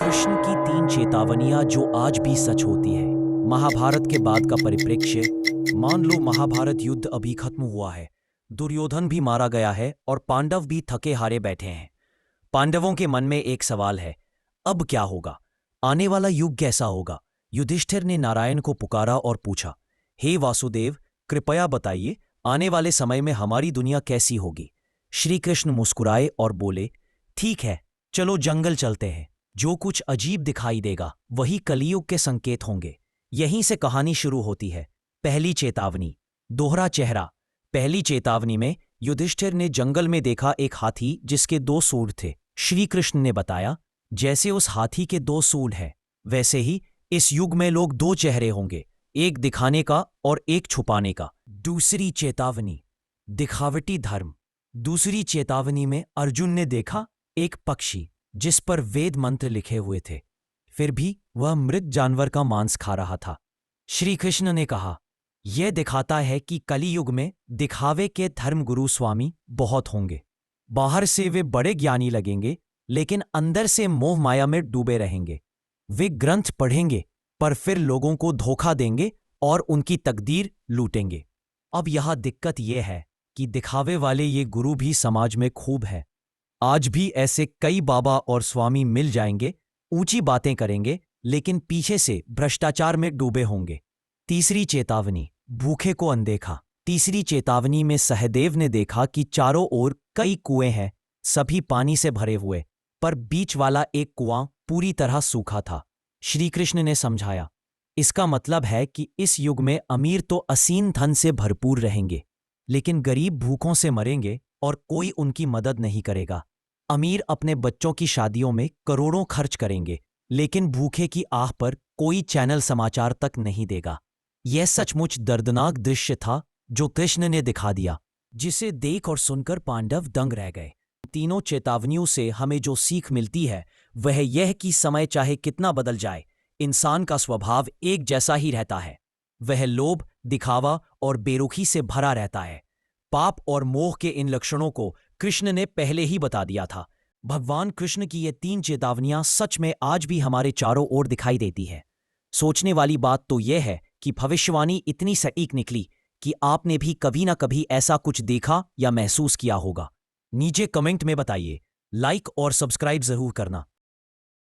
कृष्ण की तीन चेतावनियां जो आज भी सच होती है। महाभारत के बाद का परिप्रेक्ष्य। मान लो महाभारत युद्ध अभी खत्म हुआ है, दुर्योधन भी मारा गया है और पांडव भी थके हारे बैठे हैं। पांडवों के मन में एक सवाल है, अब क्या होगा? आने वाला युग कैसा होगा? युधिष्ठिर ने नारायण को पुकारा और पूछा, हे वासुदेव, कृपया बताइए, आने वाले समय में हमारी दुनिया कैसी होगी? श्री कृष्ण मुस्कुराए और बोले, ठीक है, चलो जंगल चलते हैं। जो कुछ अजीब दिखाई देगा वही कलियुग के संकेत होंगे। यहीं से कहानी शुरू होती है। पहली चेतावनी, दोहरा चेहरा। पहली चेतावनी में युधिष्ठिर ने जंगल में देखा एक हाथी जिसके दो सूंड थे। श्री कृष्ण ने बताया, जैसे उस हाथी के दो सूंड हैं, वैसे ही इस युग में लोग दो चेहरे होंगे, एक दिखाने का और एक छुपाने का। दूसरी चेतावनी, दिखावटी धर्म। दूसरी चेतावनी में अर्जुन ने देखा एक पक्षी जिस पर वेद मंत्र लिखे हुए थे, फिर भी वह मृत जानवर का मांस खा रहा था। श्री कृष्ण ने कहा, यह दिखाता है कि कलियुग में दिखावे के धर्मगुरु स्वामी बहुत होंगे। बाहर से वे बड़े ज्ञानी लगेंगे, लेकिन अंदर से मोह माया में डूबे रहेंगे। वे ग्रंथ पढ़ेंगे पर फिर लोगों को धोखा देंगे और उनकी तकदीर लूटेंगे। अब यह दिक्कत यह है कि दिखावे वाले ये गुरु भी समाज में खूब है। आज भी ऐसे कई बाबा और स्वामी मिल जाएंगे, ऊंची बातें करेंगे, लेकिन पीछे से भ्रष्टाचार में डूबे होंगे। तीसरी चेतावनी, भूखे को अनदेखा। तीसरी चेतावनी में सहदेव ने देखा कि चारों ओर कई कुएं हैं, सभी पानी से भरे हुए, पर बीच वाला एक कुआं पूरी तरह सूखा था। श्री कृष्ण ने समझाया, इसका मतलब है कि इस युग में अमीर तो असीम धन से भरपूर रहेंगे, लेकिन गरीब भूखों से मरेंगे और कोई उनकी मदद नहीं करेगा। अमीर अपने बच्चों की शादियों में करोड़ों खर्च करेंगे, लेकिन भूखे की आह पर कोई चैनल समाचार तक नहीं देगा। यह सचमुच दर्दनाक दृश्य था जो कृष्ण ने दिखा दिया, जिसे देख और सुनकर पांडव दंग रह गए। तीनों चेतावनियों से हमें जो सीख मिलती है वह यह कि समय चाहे कितना बदल जाए, इंसान का स्वभाव एक जैसा ही रहता है। वह लोभ, दिखावा और बेरुखी से भरा रहता है। पाप और मोह के इन लक्षणों को कृष्ण ने पहले ही बता दिया था। भगवान कृष्ण की ये तीन चेतावनियां सच में आज भी हमारे चारों ओर दिखाई देती है। सोचने वाली बात तो यह है कि भविष्यवाणी इतनी सटीक निकली कि आपने भी कभी ना कभी ऐसा कुछ देखा या महसूस किया होगा। नीचे कमेंट में बताइए, लाइक और सब्सक्राइब जरूर करना।